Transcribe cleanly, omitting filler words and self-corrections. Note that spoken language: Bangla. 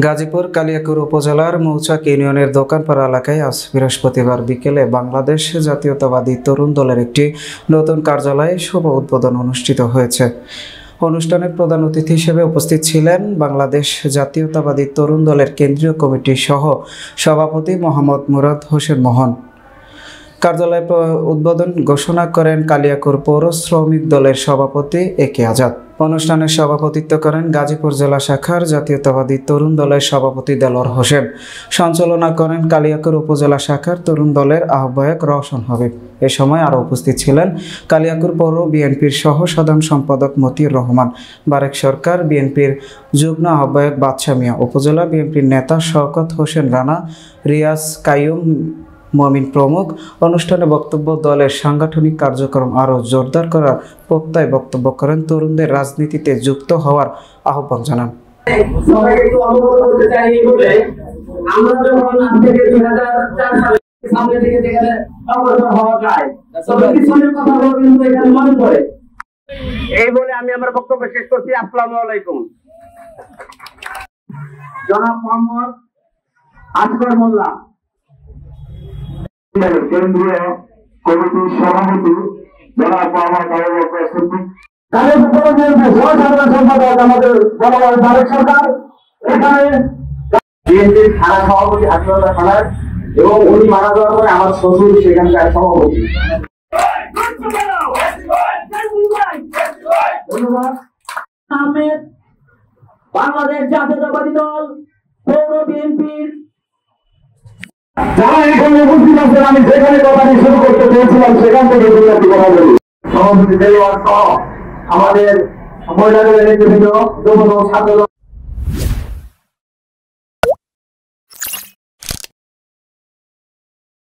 গাজীপুর কালিয়াকৈর উপজেলার মৌচাক ইউনিয়নের দোকানপাড়া এলাকায় আজ বৃহস্পতিবার বিকেলে বাংলাদেশ জাতীয়তাবাদী তরুণ দলের একটি নতুন কার্যালয়ে শুভ উদ্বোধন অনুষ্ঠিত হয়েছে। অনুষ্ঠানের প্রধান অতিথি হিসেবে উপস্থিত ছিলেন বাংলাদেশ জাতীয়তাবাদী তরুণ দলের কেন্দ্রীয় কমিটির সহ সভাপতি মোহাম্মদ মুরাদ হোসেন মোহন। কার্যালয় উদ্বোধন ঘোষণা করেন কালিয়াকৈর পৌর শ্রমিক দলের সভাপতি একে আজাদ। অনুষ্ঠানে সভাপতিত্ব করেন গাজীপুর জেলা শাখার জাতীয়তাবাদী তরুণ দলের সভাপতি দেলোয়ার হোসেন। সঞ্চালনা করেন কালিয়াকৈর উপজেলা শাখার তরুণ দলের আহ্বায়ক রওশন হাবিব। এ সময় আরও উপস্থিত ছিলেন কালিয়াকৈর পৌর বিএনপির সহ সাধারণ সম্পাদক মতিউর রহমান, বারেক সরকার বিএনপির যুগ্ম আহ্বায়ক বাদশা মিয়া, উপজেলা বিএনপির নেতা শওকত হোসেন রানা, রিয়াজ কাইয়ুম মমিন প্রমুখ। অনুষ্ঠানে বক্তব্য দলের সাংগঠনিক কার্যক্রম আরও জোরদার করার প্রত্যয় বক্তব্য করেন, তরুণদের রাজনীতিতে যুক্ত হওয়ার আহ্বান জানান। এই বলে আমি আমার বক্তব্য শেষ করছি। আসসালামু আলাইকুম। জনাব মোহাম্মদ আসগর মোল্লা, কেন্দ্রীয় কমিটির সভাপতি জনাব মোহাম্মদ আবু বকর সিদ্দিক, আমাদের বারেক সরকার, এখানে বিএনপির থানা সভাপতি হাসপাতাল থানার, এবং উনি মারা যাওয়ার পরে আমার শ্বশুর সেখানকার সভাপতি। ধন্যবাদ। আহমেদ, বাংলাদেশ জাতীয়তাবাদী দল পৌর বিএনপির যারা এখানে উপস্থিত আছেন, আমি যেখানে কথা শুরু করতে চেয়েছিলাম সেখান থেকে কথা বলি। সভাপতি দেলোয়ার সহ আমাদের মহিলাদের নেতৃবৃন্দ, যুব ছাত্র